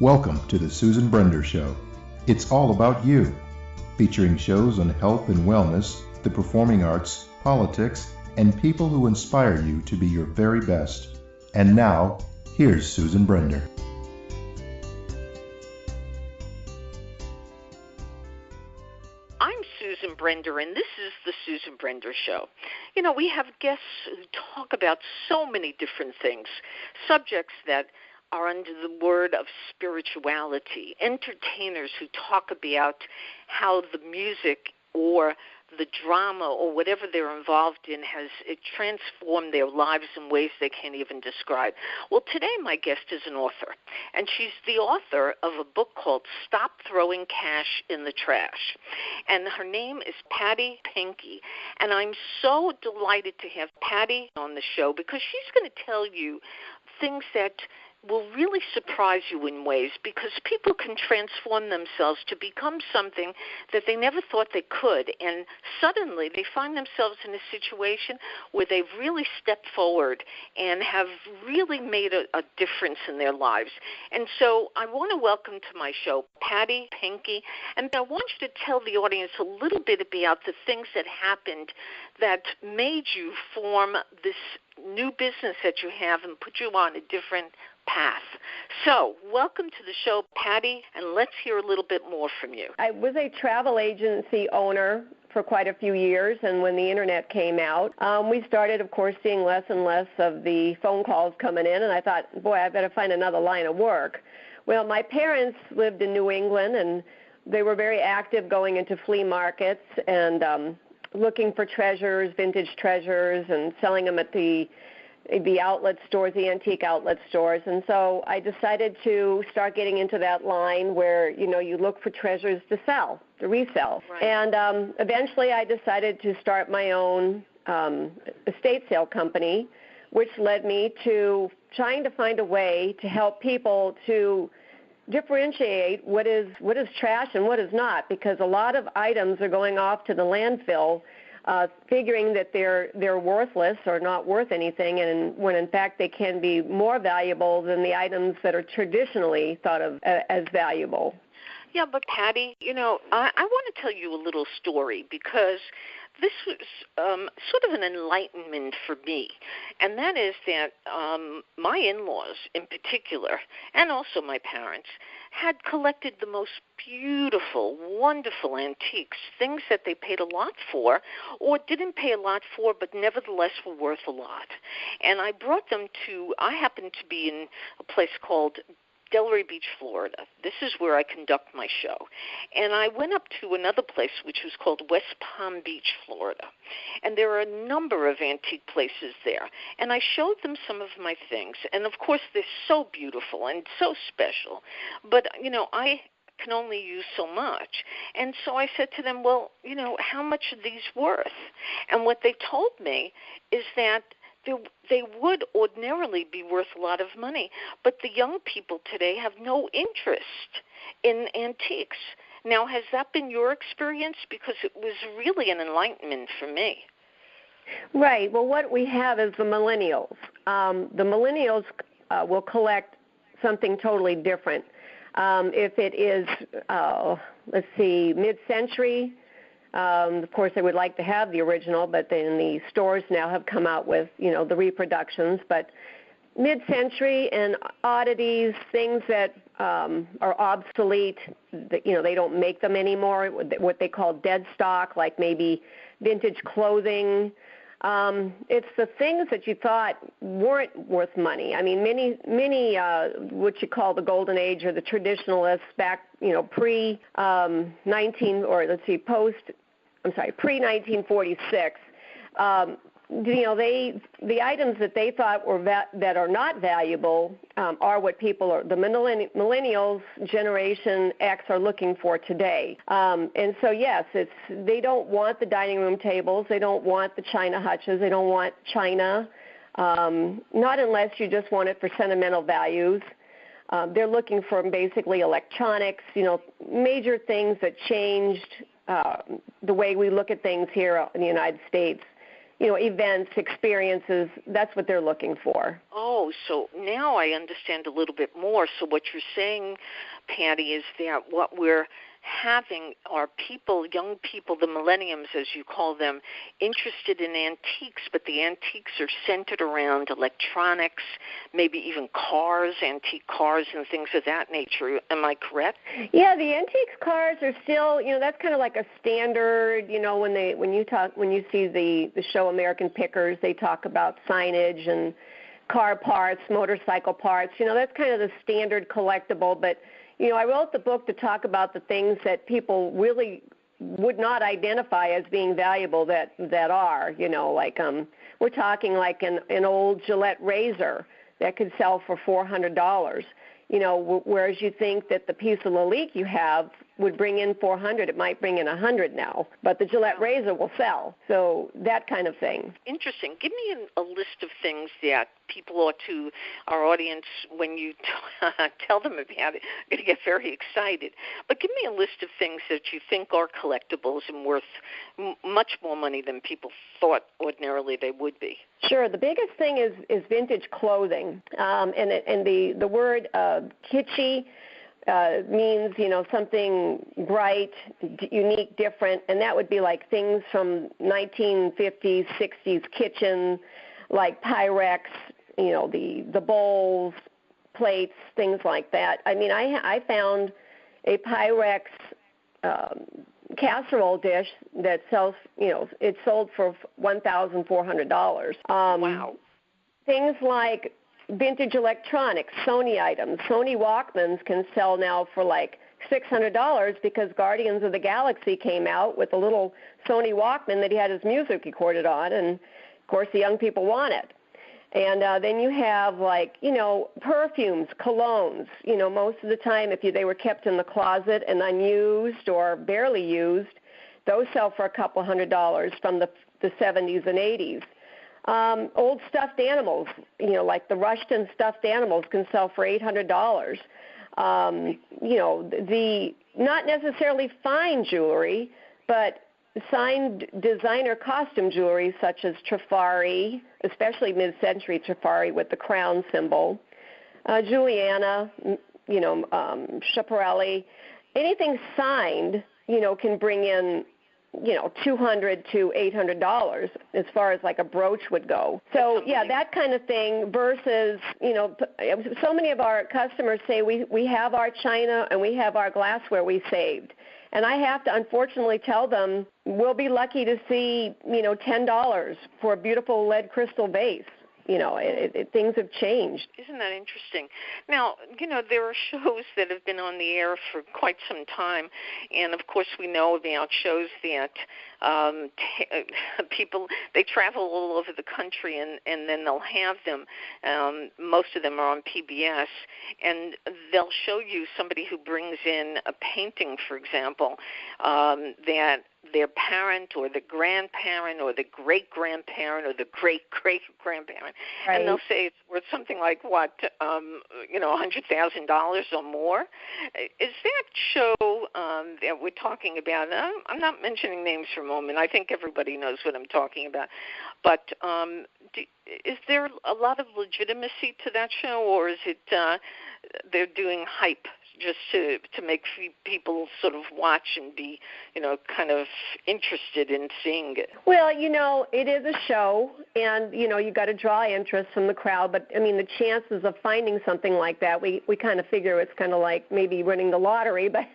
Welcome to the Susan Brender Show. It's all about you, featuring shows on health and wellness, the performing arts, politics, and people who inspire you to be your very best. And now, here's Susan Brender. I'm Susan Brender, and this is the Susan Brender Show. You know, we have guests who talk about so many different things, subjects that are under the word of spirituality, entertainers who talk about how the music or the drama or whatever they're involved in has transformed their lives in ways they can't even describe. Well, today my guest is an author, and she's the author of a book called Stop Throwing Cash in the Trash. And her name is Patty Penke, and I'm so delighted to have Patty on the show because she's going to tell you things that will really surprise you in ways, because people can transform themselves to become something that they never thought they could, and suddenly they find themselves in a situation where they've really stepped forward and have really made a difference in their lives. And so I want to welcome to my show Patty Penke, and I want you to tell the audience a little bit about the things that happened that made you form this new business that you have and put you on a different path. So, welcome to the show, Patty, and let's hear a little bit more from you. I was a travel agency owner for quite a few years, and when the Internet came out, we started, of course, seeing less and less of the phone calls coming in, and I thought, boy, I better find another line of work. Well, my parents lived in New England, and they were very active going into flea markets and looking for treasures, vintage treasures, and selling them at the outlet stores, the antique outlet stores. And so I decided to start getting into that line where, you know, you look for treasures to sell, to resell. Right. And eventually I decided to start my own estate sale company, which led me to trying to find a way to help people to differentiate what is trash and what is not, because a lot of items are going off to the landfill figuring that they're worthless or not worth anything, and when in fact they can be more valuable than the items that are traditionally thought of as valuable. Yeah, but Patty, you know, I want to tell you a little story, because this was sort of an enlightenment for me, and that is that my in-laws in particular, and also my parents, had collected the most beautiful, wonderful antiques, things that they paid a lot for or didn't pay a lot for but nevertheless were worth a lot. And I brought them to, I happened to be in a place called Delray Beach, Florida. This is where I conduct my show. And I went up to another place which was called West Palm Beach, Florida. And there are a number of antique places there. And I showed them some of my things. And, of course, they're so beautiful and so special. But, you know, I can only use so much. And so I said to them, well, you know, how much are these worth? And what they told me is that they would ordinarily be worth a lot of money, but the young people today have no interest in antiques. Now, has that been your experience? Because it was really an enlightenment for me. Right. Well, what we have is the millennials. The millennials will collect something totally different. If it is, let's see, mid-century, of course, they would like to have the original, but then the stores now have come out with, you know, the reproductions. But mid-century and oddities, things that are obsolete, that, you know, they don't make them anymore, what they call dead stock, like maybe vintage clothing. It's the things that you thought weren't worth money. I mean, many what you call the golden age or the traditionalists back, you know, pre-1946, you know, the items that they thought were that are not valuable are what people are, the millennials, Generation X, are looking for today. And so yes, they don't want the dining room tables, they don't want the china hutches, they don't want china, not unless you just want it for sentimental values. They're looking for basically electronics, you know, major things that changed the way we look at things here in the United States. events, experiences. That's what they're looking for. Oh, so now I understand a little bit more. So what you're saying, Patty, is that what we're having are people, young people, the millenniums, as you call them, interested in antiques, but the antiques are centered around electronics, maybe even cars, antique cars and things of that nature. Am I correct? Yeah, the antique cars are still, that's kind of like a standard, when you see the show American Pickers, they talk about signage and car parts, motorcycle parts. That's kind of the standard collectible, but I wrote the book to talk about the things that people really would not identify as being valuable that are, like we're talking like an old Gillette razor that could sell for $400. Whereas you think that the piece of Lalique you have would bring in $400, it might bring in $100 now, but the Gillette razor will sell. So that kind of thing. Interesting. Give me a list of things that people ought to, our audience, when you tell them about it, are going to get very excited. But give me a list of things that you think are collectibles and worth much more money than people thought ordinarily they would be. Sure. The biggest thing is vintage clothing, and the word kitschy means, something bright, unique, different, and that would be like things from 1950s, 60s kitchen, like Pyrex, the bowls, plates, things like that. I mean, I found a Pyrex casserole dish that sells, it sold for $1,400. Wow. Things like vintage electronics, Sony items. Sony Walkmans can sell now for like $600 because Guardians of the Galaxy came out with a little Sony Walkman that he had his music recorded on, and of course the young people want it. And then you have like, perfumes, colognes. Most of the time if they were kept in the closet and unused or barely used, those sell for a couple $100 from the 70s and 80s. Old stuffed animals, like the Rushton stuffed animals can sell for $800. The not necessarily fine jewelry, but signed designer costume jewelry such as Trifari, especially mid-century Trifari with the crown symbol, Juliana, Schiaparelli, anything signed, can bring in $200 to $800 as far as like a brooch would go. So yeah, that kind of thing versus, so many of our customers say we have our china and we have our glassware we saved. And I have to unfortunately tell them we'll be lucky to see, $10 for a beautiful lead crystal vase. Things have changed. Isn't that interesting? Now, there are shows that have been on the air for quite some time, and of course we know about shows that people, they travel all over the country and then they'll have them. Most of them are on PBS, and they'll show you somebody who brings in a painting, for example, that their parent or the grandparent or the great-grandparent or the great-great-grandparent, right. And they'll say it's worth something like, $100,000 or more. Is that show that we're talking about, I'm not mentioning names for a moment, I think everybody knows what I'm talking about, but is there a lot of legitimacy to that show, or is it they're doing hype just to make people sort of watch and be, kind of interested in seeing it? Well, it is a show, and, you got to draw interest from the crowd. But, I mean, the chances of finding something like that, we kind of figure it's kind of like maybe winning the lottery, but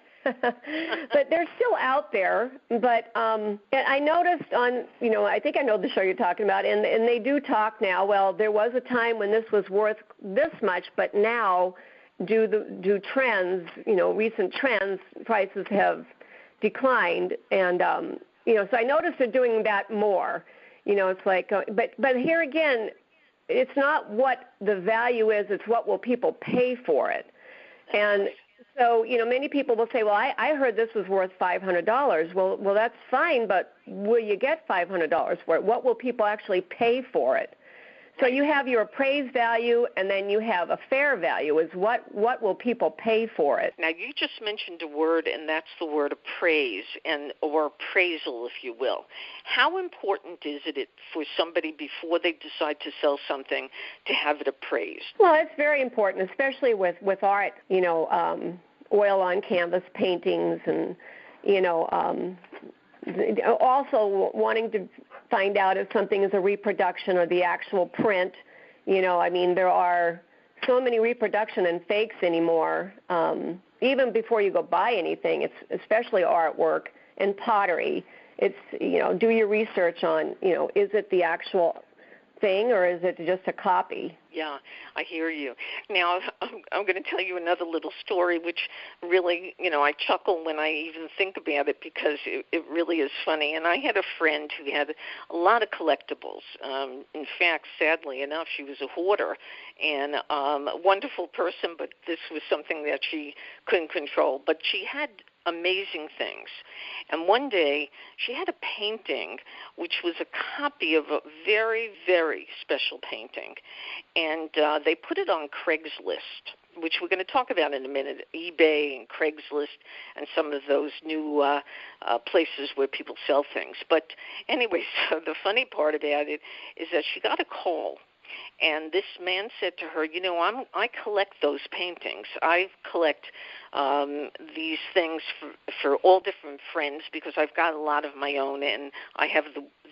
but they're still out there. But I noticed on, I think I know the show you're talking about, and they do talk now. Well, there was a time when this was worth this much, but now due trends, recent trends, prices have declined, and so I noticed they're doing that more. It's like, but here again, it's not what the value is; it's what will people pay for it. And so, many people will say, well, I heard this was worth $500. Well, that's fine, but will you get $500 for it? What will people actually pay for it? So you have your appraised value, and then you have a fair value. Is what will people pay for it? Now, you just mentioned a word, and that's the word appraise, or appraisal, if you will. How important is it for somebody before they decide to sell something to have it appraised? Well, it's very important, especially with art. Oil on canvas paintings, and also wanting to find out if something is a reproduction or the actual print. There are so many reproduction and fakes anymore. Even before you go buy anything, it's especially artwork and pottery. It's, do your research on, is it the actual thing or is it just a copy? Yeah, I hear you. Now, I'm going to tell you another little story, which really, I chuckle when I even think about it because it really is funny. And I had a friend who had a lot of collectibles. In fact, sadly enough, she was a hoarder and a wonderful person, but this was something that she couldn't control. But she had amazing things. And one day she had a painting which was a copy of a very, very special painting. And they put it on Craigslist, which we're going to talk about in a minute, eBay and Craigslist and some of those new places where people sell things. But anyway, so the funny part about it is that she got a call. And this man said to her, I collect those paintings. I collect these things for all different friends because I've got a lot of my own and I have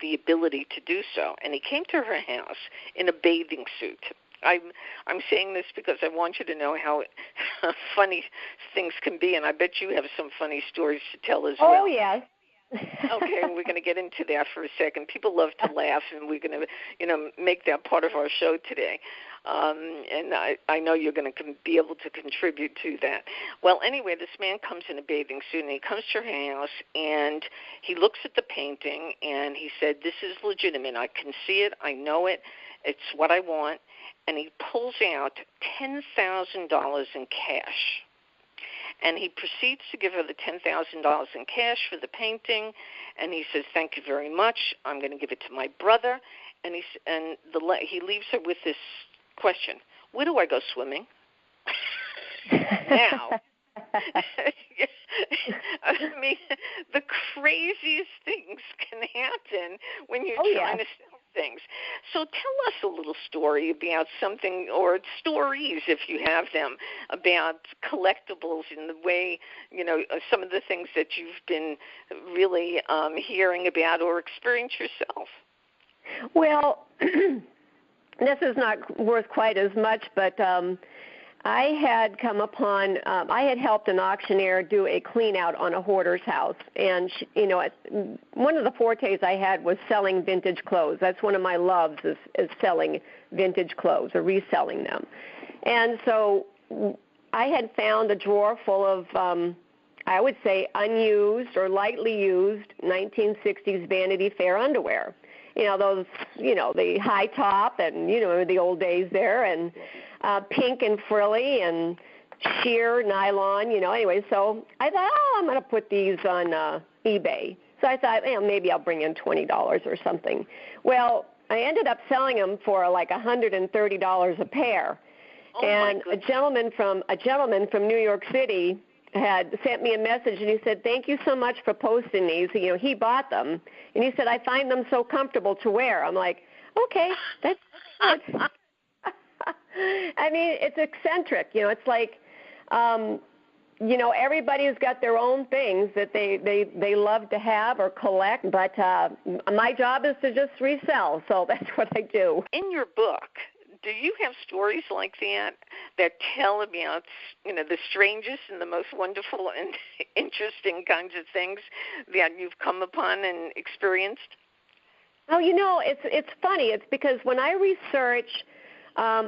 the ability to do so. And he came to her house in a bathing suit. I'm saying this because I want you to know how funny things can be, and I bet you have some funny stories to tell as well. Oh, yes. Okay, we're going to get into that for a second. People love to laugh, and we're going to, make that part of our show today. And I know you're going to be able to contribute to that. Well, anyway, this man comes in a bathing suit, and he comes to her house, and he looks at the painting, and he said, "This is legitimate. I can see it. I know it. It's what I want." And he pulls out $10,000 in cash. And he proceeds to give her the $10,000 in cash for the painting, and he says, "Thank you very much. I'm going to give it to my brother." And he leaves her with this question: "Where do I go swimming?" Now, I mean, the craziest things can happen when you're trying to sell things. So tell us a little story about something, or stories if you have them, about collectibles in the way, some of the things that you've been really hearing about or experienced yourself. Well, this is not worth quite as much, but I had come upon, I had helped an auctioneer do a clean out on a hoarder's house. And, one of the fortes I had was selling vintage clothes. That's one of my loves is selling vintage clothes or reselling them. And so I had found a drawer full of, I would say, unused or lightly used 1960s Vanity Fair underwear. Those, the high top and, the old days there, and pink and frilly and sheer nylon, Anyway, so I thought, I'm going to put these on eBay. So I thought, maybe I'll bring in $20 or something. Well, I ended up selling them for like $130 a pair. Oh, and a gentleman from New York City had sent me a message, and he said, "Thank you so much for posting these." He bought them, and he said, "I find them so comfortable to wear." I'm like, okay, that's good. I mean, it's eccentric. It's like, everybody's got their own things that they love to have or collect, but my job is to just resell, so that's what I do. In your book, do you have stories like that tell about, the strangest and the most wonderful and interesting kinds of things that you've come upon and experienced? Oh, it's funny. It's because when I research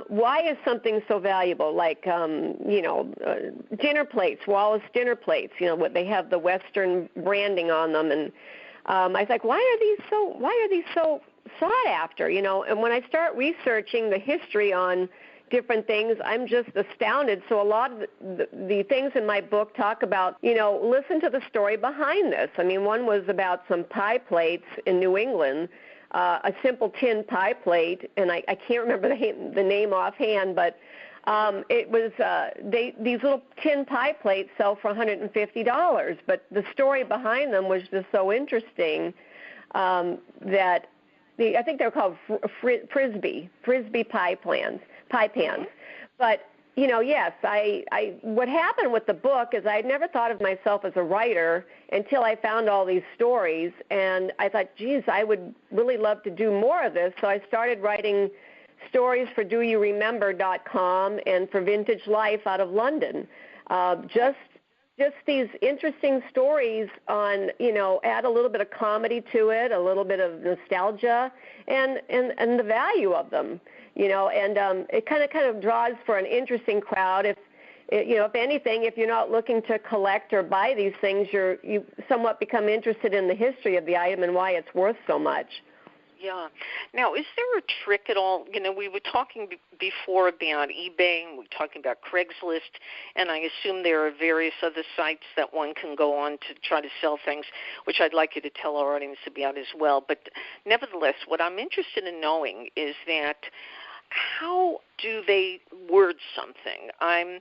why is something so valuable, like, dinner plates, Wallace dinner plates, they have the Western branding on them, and I was like, why are these so sought after, And when I start researching the history on different things, I'm just astounded. So a lot of the things in my book talk about, listen to the story behind this. I mean, one was about some pie plates in New England a simple tin pie plate, and I can't remember the name offhand, but it was these little tin pie plates sell for $150, but the story behind them was just so interesting that I think they're called frisbee pie pans. But yes, what happened with the book is I'd never thought of myself as a writer until I found all these stories, and I thought, geez, I would really love to do more of this. So I started writing stories for doyouremember.com and for Vintage Life out of London. Just these interesting stories on, add a little bit of comedy to it, a little bit of nostalgia, and the value of them, and it kind of draws for an interesting crowd. If anything, if you're not looking to collect or buy these things, you somewhat become interested in the history of the item and why it's worth so much. Yeah. Now, is there a trick at all? We were talking before about eBay, and we were talking about Craigslist, and I assume there are various other sites that one can go on to try to sell things, which I'd like you to tell our audience about as well. But nevertheless, what I'm interested in knowing is that how do they word something? I'm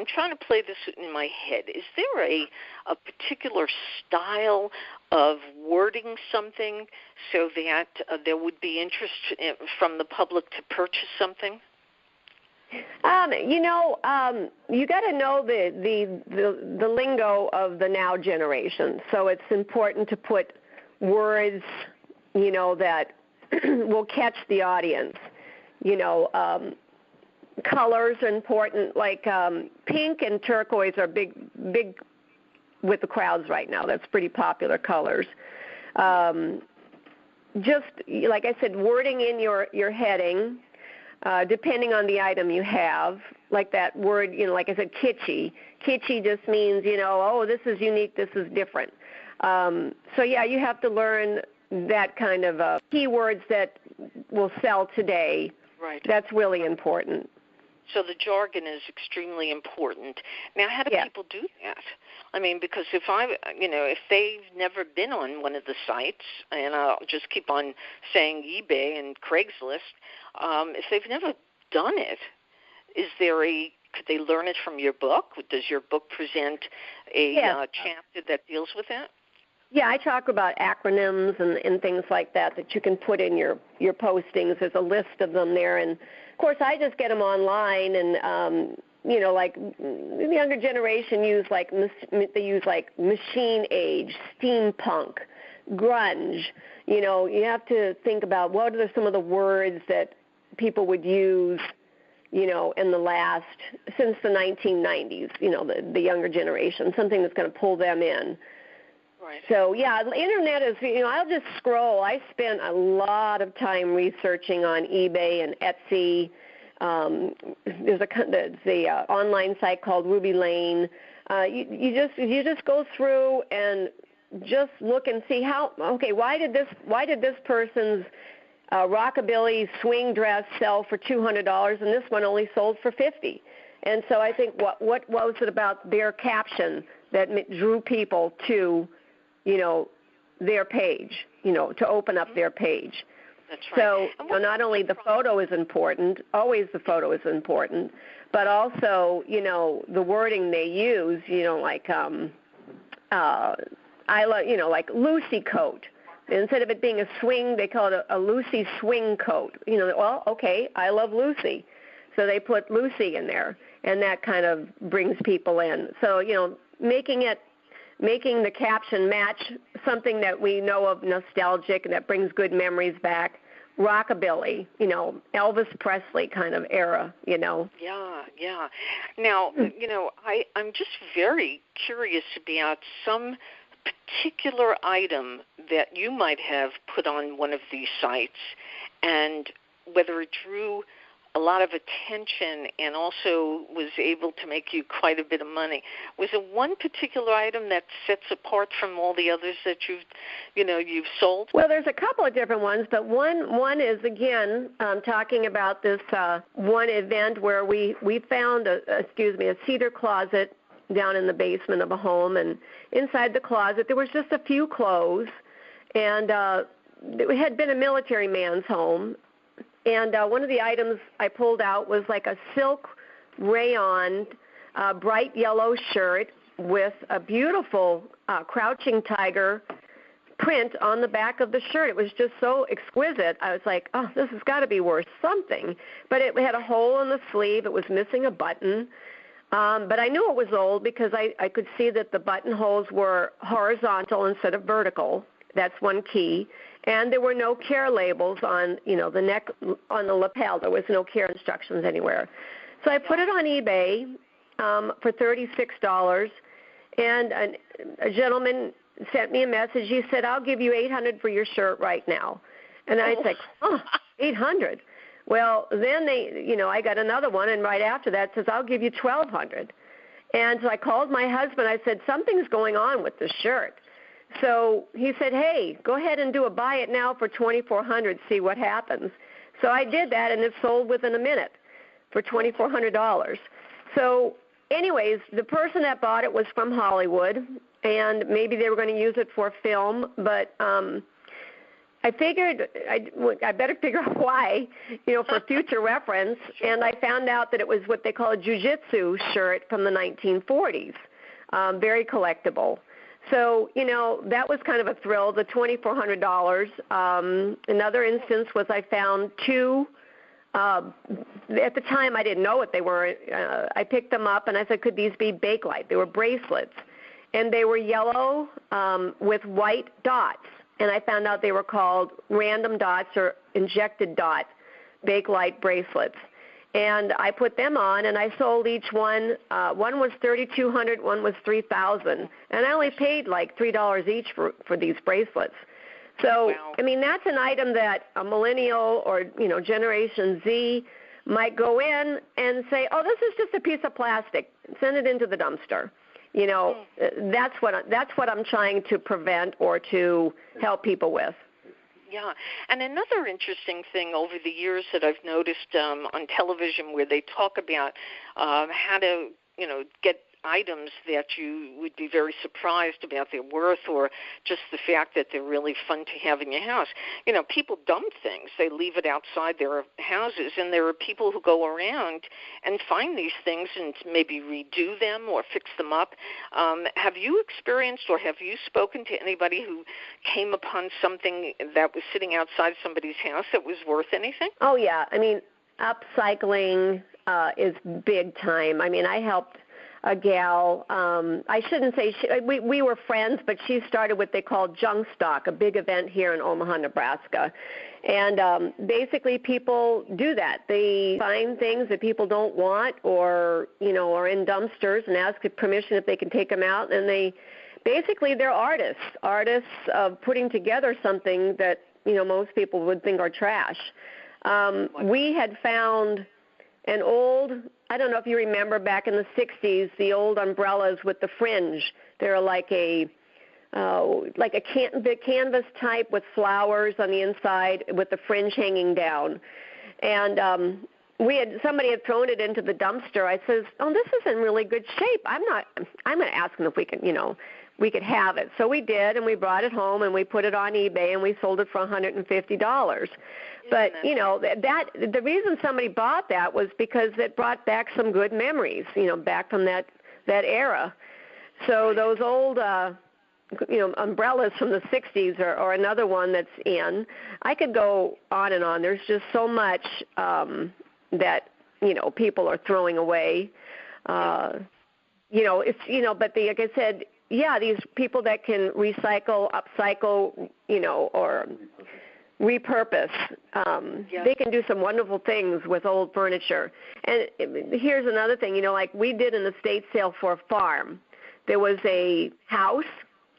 trying to play this in my head. Is there a particular style of wording something so that there would be interest from the public to purchase something? You got to know the lingo of the now generation. So it's important to put words, that will catch the audience. Colors are important, like pink and turquoise are big with the crowds right now. That's pretty popular colors. Just like I said, wording in your heading, depending on the item you have, like that word, like I said, kitschy. Kitschy just means, this is unique, this is different. So yeah, you have to learn that kind of keywords that will sell today. Right. That's really important. So the jargon is extremely important. Now, how do people do that? I mean, because if they've never been on one of the sites, and I'll just keep on saying eBay and Craigslist, if they've never done it, could they learn it from your book? Does your book present a chapter that deals with that? Yeah, I talk about acronyms and things like that you can put in your postings. There's a list of them there, and of course I just get them online. And like the younger generation use machine age, steampunk, grunge. You have to think about what are some of the words that people would use, in the since the 1990s. The younger generation, something that's going to pull them in. Right. So, yeah, the Internet is, I'll just scroll. I spent a lot of time researching on eBay and Etsy. There's the online site called Ruby Lane. You just go through and just look and see why did this person's rockabilly swing dress sell for $200 and this one only sold for $50? And so I think what was it about their caption that drew people to their page, to open up their page. That's right. So not only the photo is important, always the photo is important, but also, the wording they use, like like Lucy coat. Instead of it being a swing, they call it a Lucy swing coat. Well, okay, I love Lucy. So they put Lucy in there, and that kind of brings people in. So, making the caption match something that we know of nostalgic and that brings good memories back. Rockabilly, Elvis Presley kind of era, Yeah. Now, I'm just very curious about some particular item that you might have put on one of these sites and whether it drew a lot of attention and also was able to make you quite a bit of money. Was there one particular item that sets apart from all the others that you've sold? Well, there's a couple of different ones, but one is, again, talking about this one event where we found a cedar closet down in the basement of a home, and inside the closet there was just a few clothes, and it had been a military man's home, and one of the items I pulled out was like a silk rayon, bright yellow shirt with a beautiful crouching tiger print on the back of the shirt. It was just so exquisite. I was like, oh, this has got to be worth something. But it had a hole in the sleeve. It was missing a button. But I knew it was old because I could see that the buttonholes were horizontal instead of vertical. That's one key. And there were no care labels on, the neck, on the lapel. There was no care instructions anywhere. So I put it on eBay for $36, and a gentleman sent me a message. He said, I'll give you $800 for your shirt right now. And I was like, oh, $800. Well, then I got another one, and right after that says, I'll give you $1,200. And so I called my husband. I said, something's going on with the shirt. So he said, hey, go ahead and do a buy it now for $2,400, see what happens. So I did that, and it sold within a minute for $2,400. So anyways, the person that bought it was from Hollywood, and maybe they were going to use it for film, but I figured I better figure out why, for future reference, and I found out that it was what they call a jiu-jitsu shirt from the 1940s, very collectible. So, that was kind of a thrill, the $2,400. Another instance was I found two. At the time, I didn't know what they were. I picked them up, and I said, could these be Bakelite? They were bracelets. And they were yellow with white dots. And I found out they were called random dots or injected dot Bakelite bracelets. And I put them on, and I sold each one. One was $3,200, one was $3,000. And I only paid like $3 each for these bracelets. So, wow. I mean, that's an item that a millennial or, Generation Z might go in and say, oh, this is just a piece of plastic. Send it into the dumpster. That's what I'm trying to prevent or to help people with. Yeah, and another interesting thing over the years that I've noticed on television where they talk about how to, get items that you would be very surprised about their worth or just the fact that they're really fun to have in your house. People dump things. They leave it outside their houses, and there are people who go around and find these things and maybe redo them or fix them up. Have you experienced or have you spoken to anybody who came upon something that was sitting outside somebody's house that was worth anything? Oh, yeah. I mean, upcycling is big time. I mean, I helped a gal, I shouldn't say, we were friends, but she started what they call Junk Stock, a big event here in Omaha, Nebraska. And basically people do that. They find things that people don't want or, are in dumpsters and ask permission if they can take them out. And they're artists of putting together something that, most people would think are trash. We had found an old, I don't know if you remember back in the 60s, the old umbrellas with the fringe. They're like the canvas type with flowers on the inside with the fringe hanging down. And somebody had thrown it into the dumpster. I says, oh, this is in really good shape. I'm going to ask them if we can, we could have it. So we did, and we brought it home, and we put it on eBay, and we sold it for $150. But, the reason somebody bought that was because it brought back some good memories, back from that era. So those old, umbrellas from the 60s or another one that's in, I could go on and on. There's just so much that, people are throwing away. But like I said, yeah, these people that can recycle, upcycle, or repurpose. They can do some wonderful things with old furniture. And here's another thing, like we did an estate sale for a farm. There was a house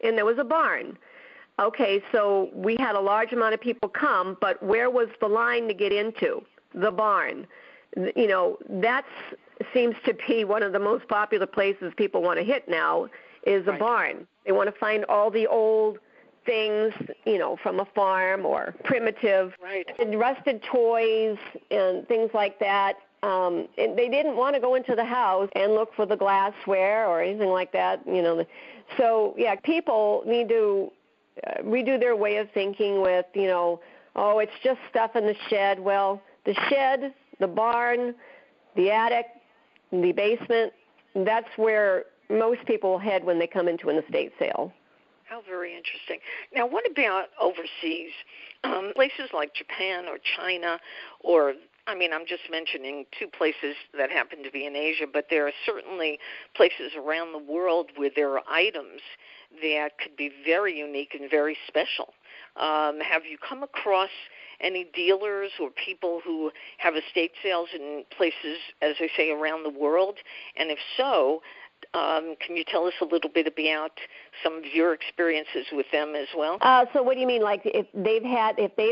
and there was a barn. Okay, so we had a large amount of people come, but where was the line to get into? The barn. That seems to be one of the most popular places people want to hit now is a barn. They want to find all the old things, from a farm or primitive, and rusted toys and things like that. And they didn't want to go into the house and look for the glassware or anything like that, So, yeah, people need to redo their way of thinking with, oh, it's just stuff in the shed. Well, the shed, the barn, the attic, the basement, that's where most people head when they come into an estate sale. How very interesting. Now, what about overseas? Places like Japan or China or I'm just mentioning two places that happen to be in Asia, but there are certainly places around the world where there are items that could be very unique and very special. Have you come across any dealers or people who have estate sales in places, as I say, around the world? And if so, can you tell us a little bit about some of your experiences with them as well? So what do you mean, like if they've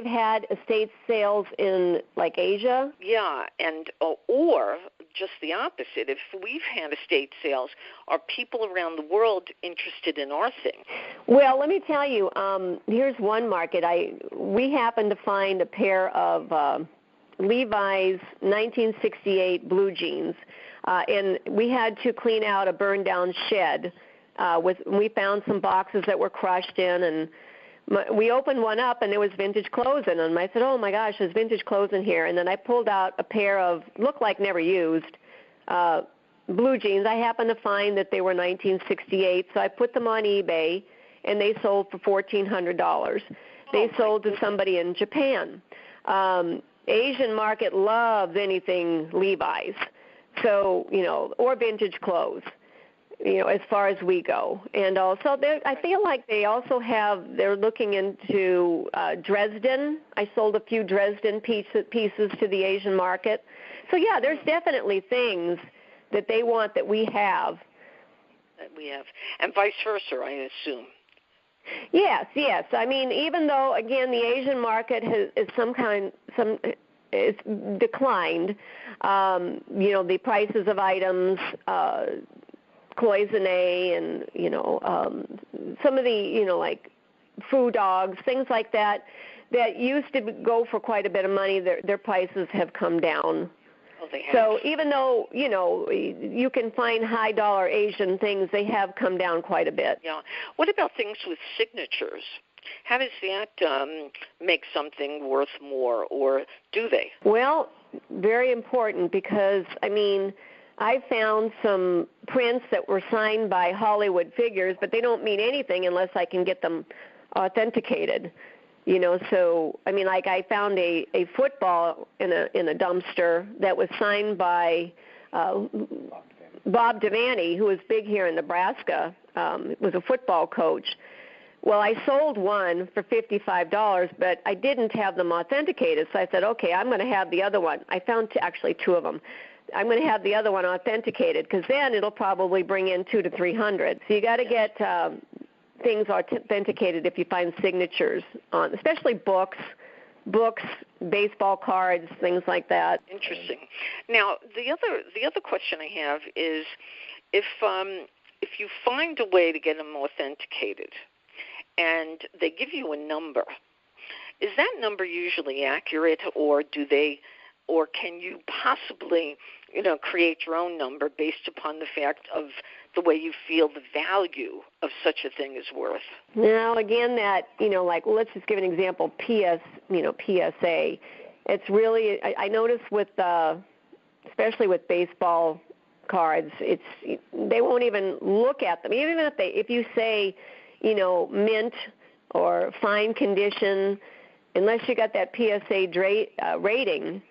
had estate sales in like Asia? Yeah, and or just the opposite. If we've had estate sales, are people around the world interested in our thing? Well, let me tell you. Here's one market. We happened to find a pair of Levi's 1968 blue jeans. And we had to clean out a burned-down shed. We found some boxes that were crushed in, and we opened one up, and there was vintage clothes in them. I said, oh, my gosh, there's vintage clothes in here. And then I pulled out a pair of, looked like never used, blue jeans. I happened to find that they were 1968, so I put them on eBay, and they sold for $1,400. They sold to somebody in Japan. Asian market loves anything Levi's. So, or vintage clothes, as far as we go. And also, I feel like they're looking into Dresden. I sold a few Dresden pieces to the Asian market. So, yeah, there's definitely things that they want that we have. And vice versa, I assume. Yes. Even though, again, the Asian market it's declined. The prices of items, cloisonne, and some of the like food dogs, things like that used to go for quite a bit of money. Their prices have come down. Oh, they have. So even though you can find high dollar Asian things, they have come down quite a bit. Yeah. What about things with signatures? How does that make something worth more, or do they? Well, very important because, I found some prints that were signed by Hollywood figures, but they don't mean anything unless I can get them authenticated. So, I found a football in a dumpster that was signed by Bob Devaney, who was big here in Nebraska, was a football coach. Well, I sold one for $55, but I didn't have them authenticated. So I said, okay, I'm going to have the other one. I found actually two of them. I'm going to have the other one authenticated because then it'll probably bring in $200 to $300. So you got to get things authenticated if you find signatures on, especially books, baseball cards, things like that. Interesting. Now, the other question I have is if you find a way to get them authenticated, and they give you a number, is that number usually accurate, or can you possibly, create your own number based upon the fact of the way you feel the value of such a thing is worth? Now, again, that, let's just give an example, PSA. It's really, I notice with, especially with baseball cards, they won't even look at them. Even if you say, mint or fine condition, unless you got that PSA rating,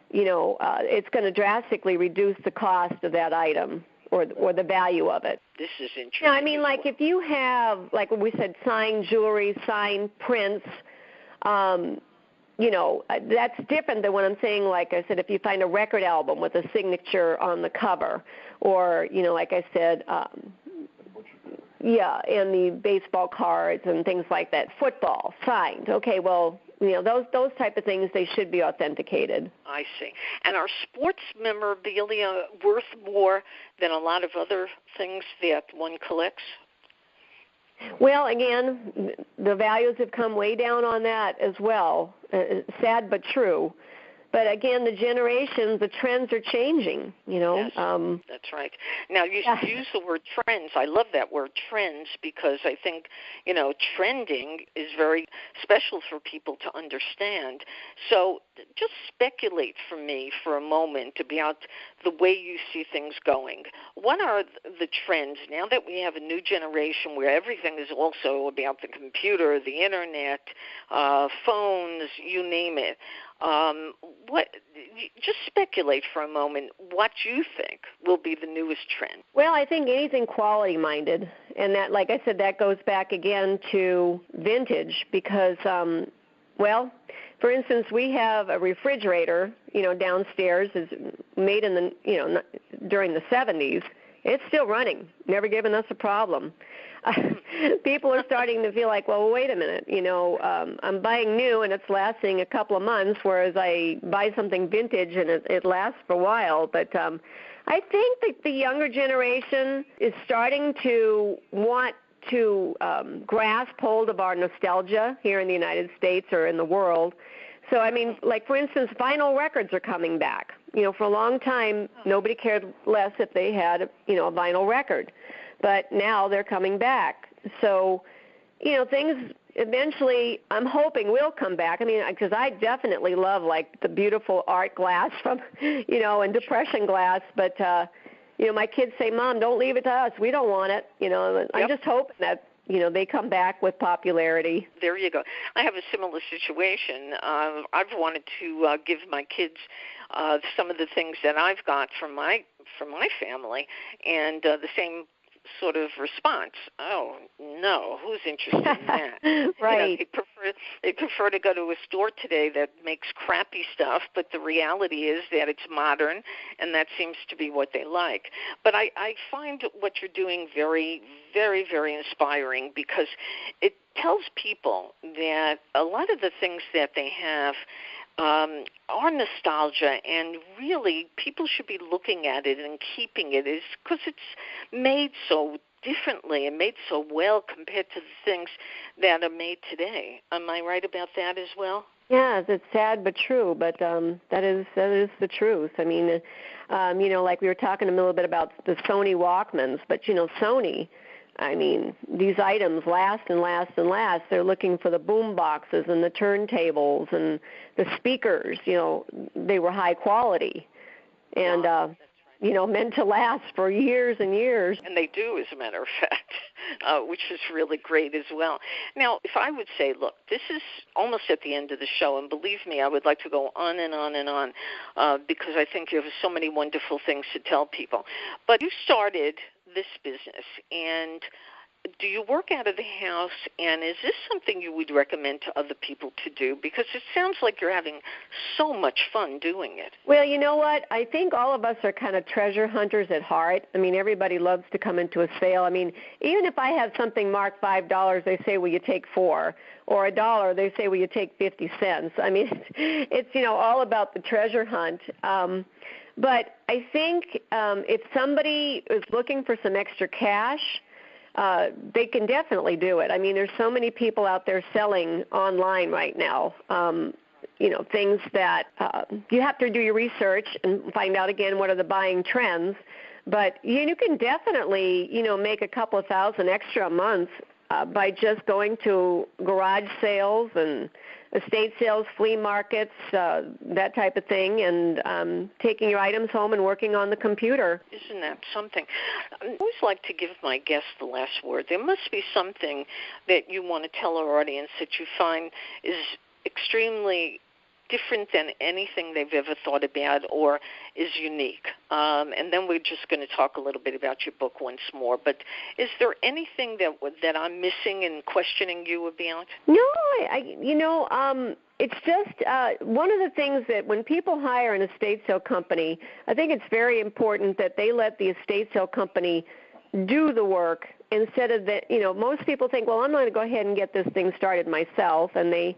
it's going to drastically reduce the cost of that item or the value of it. This is interesting. Now, if you have, like we said, signed jewelry, signed prints, that's different than what I'm saying. Like I said, if you find a record album with a signature on the cover, or like I said, and the baseball cards and things like that, football signed. Okay, well, those type of things, they should be authenticated. I see. And are sports memorabilia worth more than a lot of other things that one collects? Well, again, the values have come way down on that as well. Sad but true. But again, the trends are changing, you know. Yes, that's right. Now, you use the word trends. I love that word, trends, because I think, you know, trending is very special for people to understand. So just speculate for me for a moment about the way you see things going. What are the trends now that we have a new generation where everything is also about the computer, the internet, phones, you name it? Just speculate for a moment what you think will be the newest trend. Well, I think anything quality-minded, and that, like I said, that goes back again to vintage because, well, for instance, we have a refrigerator, you know, downstairs, is made in the, you know, during the 70s. It's still running, never given us a problem. People are starting to feel like, well, wait a minute, you know, I'm buying new and it's lasting a couple of months, whereas I buy something vintage and it lasts for a while. But I think that the younger generation is starting to want to grasp hold of our nostalgia here in the United States or in the world. So, I mean, like, for instance, vinyl records are coming back. You know, for a long time, nobody cared less if they had, you know, a vinyl record. But now they're coming back. So, you know, things eventually, I'm hoping, will come back. I mean, because I definitely love, like, the beautiful art glass from, you know, and depression glass. But, you know, my kids say, Mom, don't leave it to us. We don't want it. You know, Yep. I'm just hoping that, you know, they come back with popularity. There you go. I have a similar situation. I've wanted to give my kids some of the things that I've got from my family, and the same sort of response. Oh no, who's interested in that? Right. You know, they prefer to go to a store today that makes crappy stuff, but the reality is that it's modern, and that seems to be what they like. But I find what you're doing very, very, very inspiring, because it tells people that a lot of the things that they have are nostalgia, and really people should be looking at it and keeping it, is because it's made so differently and made so well compared to the things that are made today. Am I right about that as well? Yes, it's sad but true, but that is the truth. I mean, you know, like we were talking a little bit about the Sony Walkmans, but, you know, Sony, I mean, these items last and last and last. They're looking for the boom boxes and the turntables and the speakers. You know, they were high quality and, you know, meant to last for years and years. And they do, as a matter of fact, which is really great as well. Now, if I would say, look, this is almost at the end of the show, and believe me, I would like to go on and on and on because I think you have so many wonderful things to tell people. But you started this business, and do you work out of the house, and is this something you would recommend to other people to do? Because it sounds like you're having so much fun doing it. Well, you know what? I think all of us are kind of treasure hunters at heart. I mean, everybody loves to come into a sale. I mean, even if I have something marked $5, they say, will you take 4? Or $1, they say, will you take 50 cents? I mean, it's you know, all about the treasure hunt. But I think if somebody is looking for some extra cash, they can definitely do it. I mean, there's so many people out there selling online right now, you know, things that you have to do your research and find out, again, what are the buying trends. But you can definitely, you know, make a couple of thousand extra a month by just going to garage sales and estate sales, flea markets, that type of thing, and taking your items home and working on the computer. Isn't that something? I always like to give my guests the last word. There must be something that you want to tell our audience that you find is extremely different than anything they've ever thought about or is unique. And then we're just going to talk a little bit about your book once more. But is there anything that I'm missing and questioning you about? No, it's just one of the things that when people hire an estate sale company, I think it's very important that they let the estate sale company do the work instead of that. You know, most people think, well, I'm going to go ahead and get this thing started myself, and they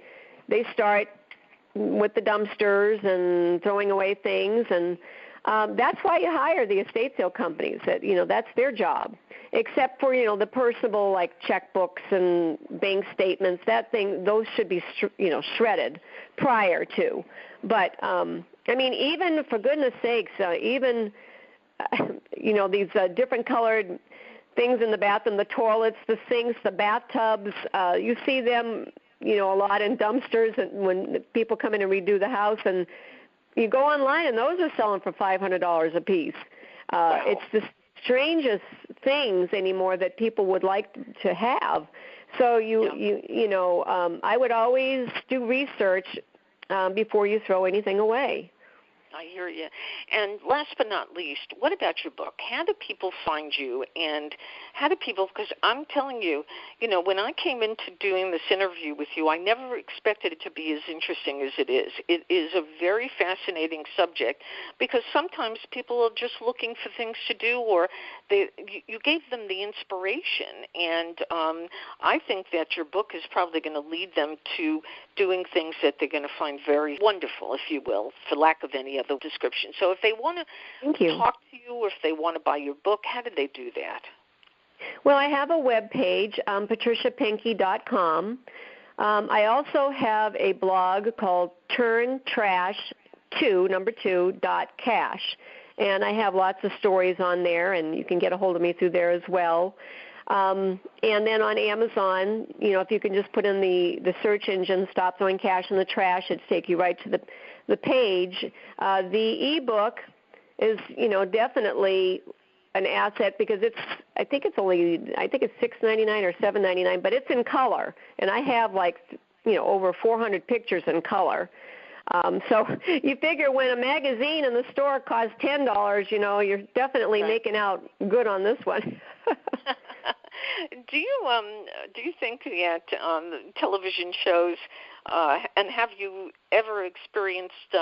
start with the dumpsters and throwing away things. And That's why you hire the estate sale companies. That's their job. Except for the personal, like checkbooks and bank statements, those should be shredded prior to. But even for goodness sakes, even these different colored things in the bathroom, the toilets, the sinks, the bathtubs, you see them a lot in dumpsters when people come in and redo the house, and you go online and those are selling for $500 a piece. Wow. It's the strangest things anymore that people would like to have. So I would always do research before you throw anything away. I hear you. And last but not least, what about your book? How do people find you? And how do people, because I'm telling you, when I came into doing this interview with you, I never expected it to be as interesting as it is. It is a very fascinating subject because sometimes people are just looking for things to do, or you gave them the inspiration. And I think that your book is probably going to lead them to doing things that they're going to find very wonderful, if you will, for lack of any other description. So if they want to talk to you or if they want to buy your book, how do they do that? Well, I have a web page, patriciapenke.com. I also have a blog called turntrash2.cash, and I have lots of stories on there, and you can get a hold of me through there as well. And then on Amazon, if you can just put in the search engine, Stop Throwing Cash in the Trash, it'll take you right to the page. The ebook is, definitely an asset because I think it's $6.99 or $7.99, but it's in color, and I have over 400 pictures in color. So you figure when a magazine in the store costs $10, you're definitely making out good on this one. Do you think that television shows, and have you ever experienced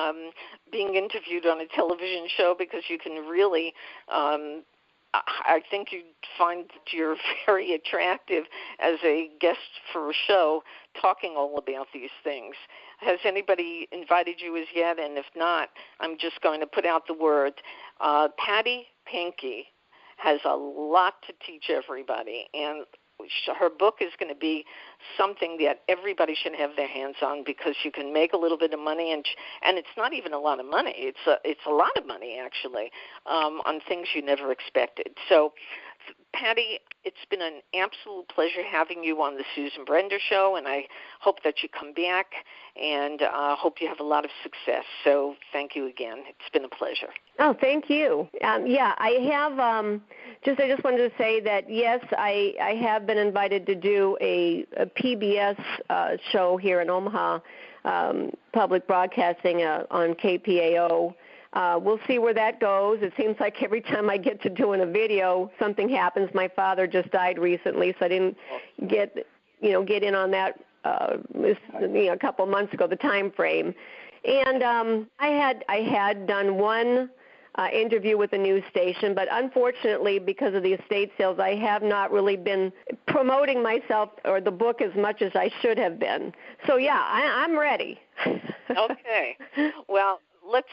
being interviewed on a television show? Because you can really, I think you'd find that you're very attractive as a guest for a show talking all about these things. Has anybody invited you as yet? And if not, I'm just going to put out the word. Patty Penke has a lot to teach everybody, and her book is going to be something that everybody should have their hands on because you can make a little bit of money, and it's not even a lot of money. It's a lot of money, actually, on things you never expected. So, Patty, it's been an absolute pleasure having you on the Susan Brender Show, and I hope that you come back, and hope you have a lot of success. So thank you again. It's been a pleasure. Oh, thank you. I have I just wanted to say that, yes, I have been invited to do a PBS show here in Omaha, public broadcasting on KPAO. We'll see where that goes. It seems like every time I get to doing a video, something happens. My father just died recently, so I didn't get in on that a couple months ago, the time frame. And I had done one interview with a news station, but unfortunately, because of the estate sales, I have not really been promoting myself or the book as much as I should have been. So, yeah, I'm ready. Okay. Well, let's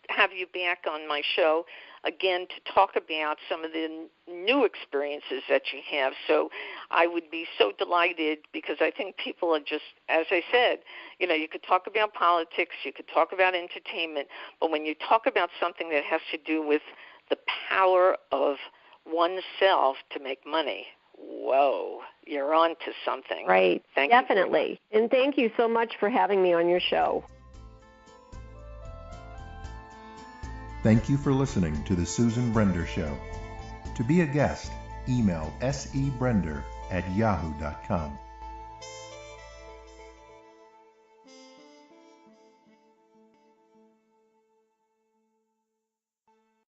have you back on my show again to talk about some of the new experiences that you have. So I would be so delighted because I think people are just, as I said, you could talk about politics, you could talk about entertainment, but when you talk about something that has to do with the power of oneself to make money, whoa, you're on to something. Right, thank definitely. You and thank you so much for having me on your show. Thank you for listening to The Susan Brender Show. To be a guest, email sebrender@yahoo.com.